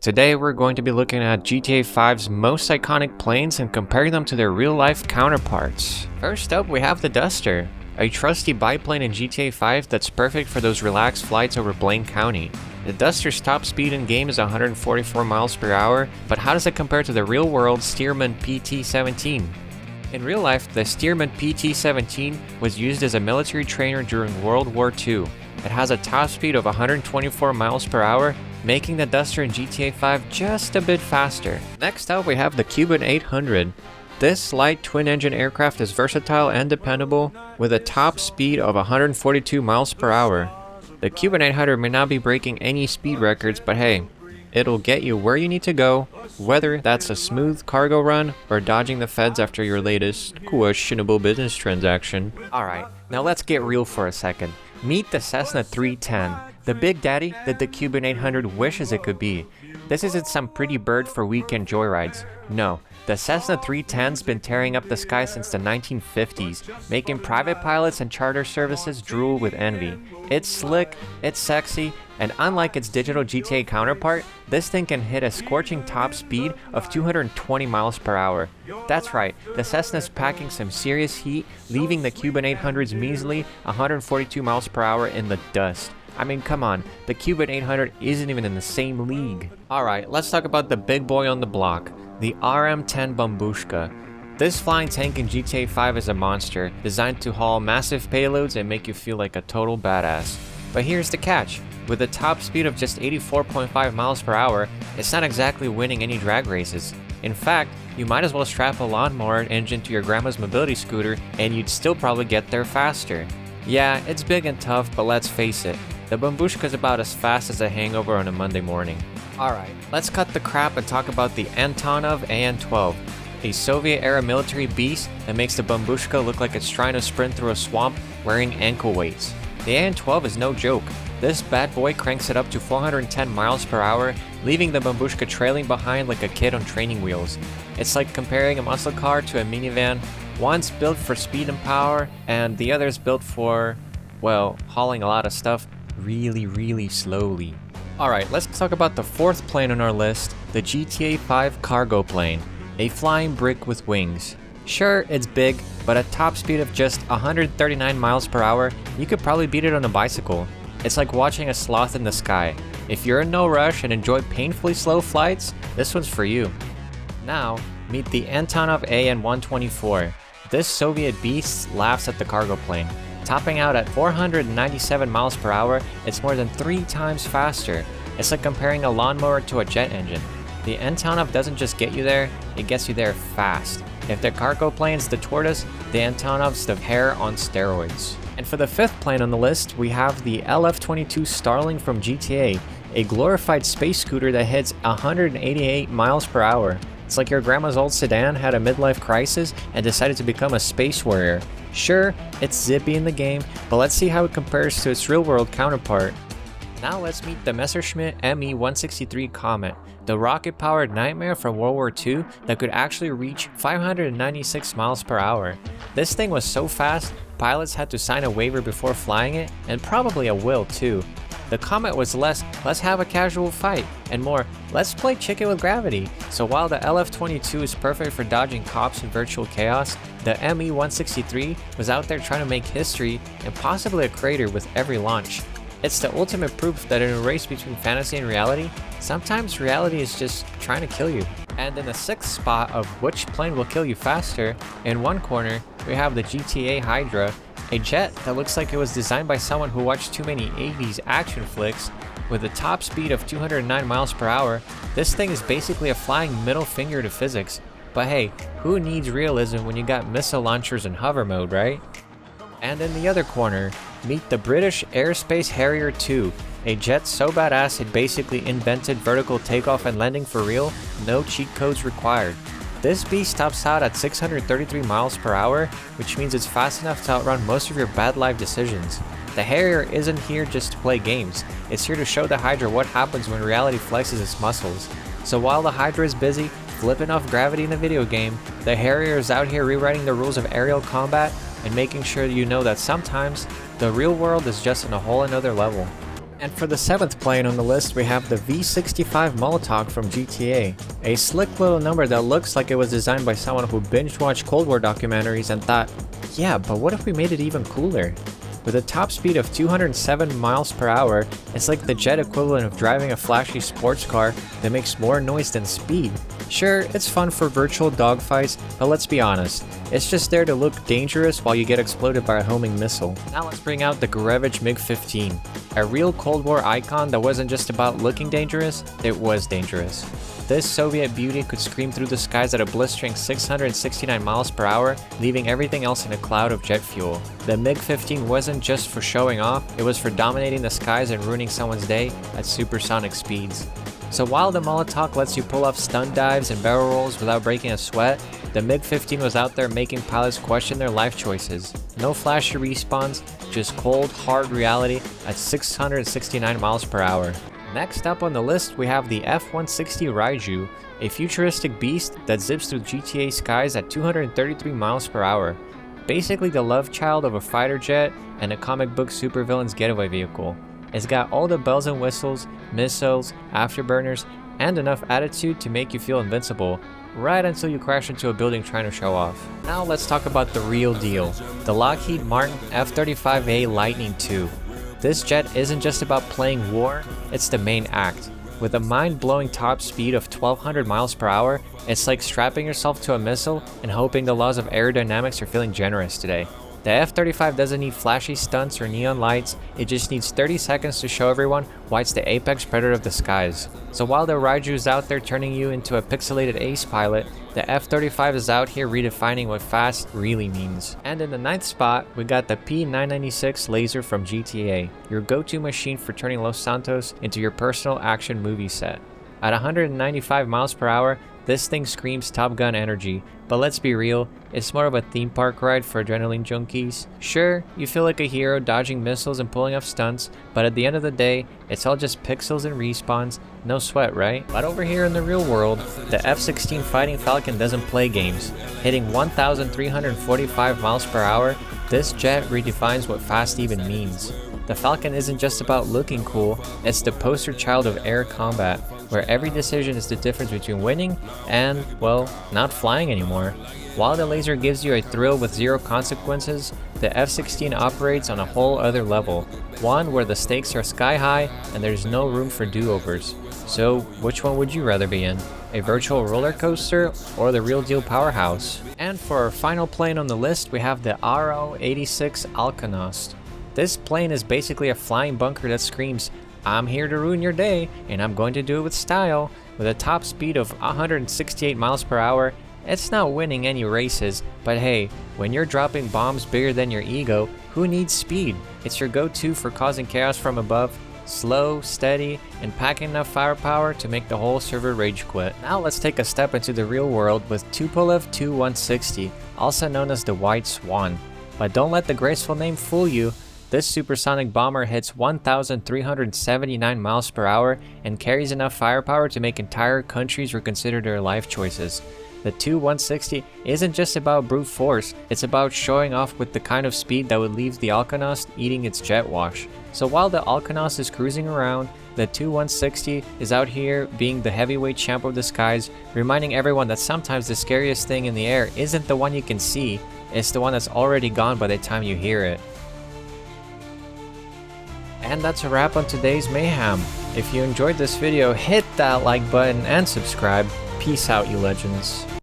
Today we're going to be looking at GTA 5's most iconic planes and comparing them to their real-life counterparts. First up, we have the Duster, a trusty biplane in GTA 5 that's perfect for those relaxed flights over Blaine County. The Duster's top speed in game is 144 miles per hour, but how does it compare to the real-world Stearman PT-17? In real life, the Stearman PT-17 was used as a military trainer during World War II. It has a top speed of 124 miles per hour, making the Duster in GTA 5 just a bit faster. Next up, we have the Cuban 800. This light twin-engine aircraft is versatile and dependable, with a top speed of 142 miles per hour. The Cuban 800 may not be breaking any speed records, but hey, it'll get you where you need to go, whether that's a smooth cargo run or dodging the feds after your latest questionable business transaction. Alright, now let's get real for a second. Meet the Cessna 310, the big daddy that the Cuban 800 wishes it could be. This isn't some pretty bird for weekend joyrides. No, the Cessna 310's been tearing up the sky since the 1950s, making private pilots and charter services drool with envy. It's slick, it's sexy, and unlike its digital GTA counterpart, this thing can hit a scorching top speed of 220 miles per hour. That's right, the Cessna's packing some serious heat, leaving the Cuban 800's measly 142 miles per hour in the dust. I mean, come on, the Cuban 800 isn't even in the same league. Alright, let's talk about the big boy on the block, the RM-10 Bombushka. This flying tank in GTA 5 is a monster, designed to haul massive payloads and make you feel like a total badass. But here's the catch. With a top speed of just 84.5 miles per hour, it's not exactly winning any drag races. In fact, you might as well strap a lawnmower engine to your grandma's mobility scooter and you'd still probably get there faster. Yeah, it's big and tough, but let's face it, the Bombushka's about as fast as a hangover on a Monday morning. Alright, let's cut the crap and talk about the Antonov AN-12, a Soviet-era military beast that makes the Bombushka look like it's trying to sprint through a swamp wearing ankle weights. The AN-12 is no joke. This bad boy cranks it up to 410 miles per hour, leaving the Bombushka trailing behind like a kid on training wheels. It's like comparing a muscle car to a minivan. One's built for speed and power, and the other's built for, well, hauling a lot of stuff really slowly. Alright, let's talk about the fourth plane on our list, the GTA 5 cargo plane, a flying brick with wings. Sure, it's big, but at top speed of just 139 miles per hour, you could probably beat it on a bicycle. It's like watching a sloth in the sky. If you're in no rush and enjoy painfully slow flights, this one's for you. Now, meet the Antonov AN-124. This Soviet beast laughs at the cargo plane. Topping out at 497 miles per hour, it's more than 3 times faster. It's like comparing a lawnmower to a jet engine. The Antonov doesn't just get you there, it gets you there fast. If the cargo plane's the tortoise, the Antonov's the hare on steroids. And for the fifth plane on the list, we have the LF-22 Starling from GTA, a glorified space scooter that hits 188 miles per hour. It's like your grandma's old sedan had a midlife crisis and decided to become a space warrior. Sure, it's zippy in the game, but let's see how it compares to its real-world counterpart. Now let's meet the Messerschmitt Me-163 Comet, the rocket-powered nightmare from World War II that could actually reach 596 miles per hour. This thing was so fast, pilots had to sign a waiver before flying it, and probably a will too. The Comet was less, let's have a casual fight, and more, let's play chicken with gravity. So while the LF-22 is perfect for dodging cops in virtual chaos, the Me-163 was out there trying to make history and possibly a crater with every launch. It's the ultimate proof that in a race between fantasy and reality, sometimes reality is just trying to kill you. And in the sixth spot of which plane will kill you faster, in one corner, we have the GTA Hydra, a jet that looks like it was designed by someone who watched too many 80s action flicks. With a top speed of 209 miles per hour, this thing is basically a flying middle finger to physics. But hey, who needs realism when you got missile launchers in hover mode, right? And in the other corner, meet the British Aerospace Harrier II, a jet so badass it basically invented vertical takeoff and landing for real, no cheat codes required. This beast tops out at 633 miles per hour, which means it's fast enough to outrun most of your bad life decisions. The Harrier isn't here just to play games, it's here to show the Hydra what happens when reality flexes its muscles. So while the Hydra is busy flipping off gravity in a video game, the Harrier is out here rewriting the rules of aerial combat and making sure you know that sometimes the real world is just on a whole another level. And for the 7th plane on the list, we have the V65 Molotok from GTA. A slick little number that looks like it was designed by someone who binge-watched Cold War documentaries and thought, yeah, but what if we made it even cooler? With a top speed of 207 miles per hour, it's like the jet equivalent of driving a flashy sports car that makes more noise than speed. Sure, it's fun for virtual dogfights, but let's be honest, it's just there to look dangerous while you get exploded by a homing missile. Now let's bring out the Gurevich MiG-15, a real Cold War icon that wasn't just about looking dangerous, it was dangerous. This Soviet beauty could scream through the skies at a blistering 669 miles per hour, leaving everything else in a cloud of jet fuel. The MiG-15 wasn't just for showing off, it was for dominating the skies and ruining someone's day at supersonic speeds. So while the Molotok lets you pull off stunt dives and barrel rolls without breaking a sweat, the MiG-15 was out there making pilots question their life choices. No flashy respawns, just cold, hard reality at 669 miles per hour. Next up on the list, we have the F-160 Raiju, a futuristic beast that zips through GTA skies at 233 miles per hour. Basically the love child of a fighter jet and a comic book supervillain's getaway vehicle. It's got all the bells and whistles, missiles, afterburners, and enough attitude to make you feel invincible, right until you crash into a building trying to show off. Now let's talk about the real deal, the Lockheed Martin F-35A Lightning II. This jet isn't just about playing war, it's the main act. With a mind-blowing top speed of 1200 miles per hour, it's like strapping yourself to a missile and hoping the laws of aerodynamics are feeling generous today. The F-35 doesn't need flashy stunts or neon lights, it just needs 30 seconds to show everyone why it's the apex predator of the skies. So while the Raiju is out there turning you into a pixelated ace pilot, the F-35 is out here redefining what fast really means. And in the 9th spot, we got the P996 Lazer from GTA, your go-to machine for turning Los Santos into your personal action movie set. At 195 miles per hour, this thing screams Top Gun energy, but let's be real, it's more of a theme park ride for adrenaline junkies. Sure, you feel like a hero dodging missiles and pulling off stunts, but at the end of the day, it's all just pixels and respawns, no sweat, right? But over here in the real world, the F-16 Fighting Falcon doesn't play games. Hitting 1,345 miles per hour, this jet redefines what fast even means. The Falcon isn't just about looking cool, it's the poster child of air combat, where every decision is the difference between winning and, well, not flying anymore. While the Lazer gives you a thrill with zero consequences, the F-16 operates on a whole other level, one where the stakes are sky high and there's no room for do-overs. So, which one would you rather be in? A virtual roller coaster or the real deal powerhouse? And for our final plane on the list, we have the RO-86 Alkonost. This plane is basically a flying bunker that screams, I'm here to ruin your day, and I'm going to do it with style. With a top speed of 168 miles per hour, it's not winning any races, but hey, when you're dropping bombs bigger than your ego, who needs speed? It's your go-to for causing chaos from above, slow, steady, and packing enough firepower to make the whole server rage quit. Now let's take a step into the real world with Tupolev Tu-160, also known as the White Swan. But don't let the graceful name fool you. This supersonic bomber hits 1,379 miles per hour and carries enough firepower to make entire countries reconsider their life choices. The Tu-160 isn't just about brute force, it's about showing off with the kind of speed that would leave the Alkonost eating its jet wash. So while the Alkonost is cruising around, the Tu-160 is out here being the heavyweight champ of the skies, reminding everyone that sometimes the scariest thing in the air isn't the one you can see, it's the one that's already gone by the time you hear it. And that's a wrap on today's mayhem. If you enjoyed this video, hit that like button and subscribe. Peace out, you legends.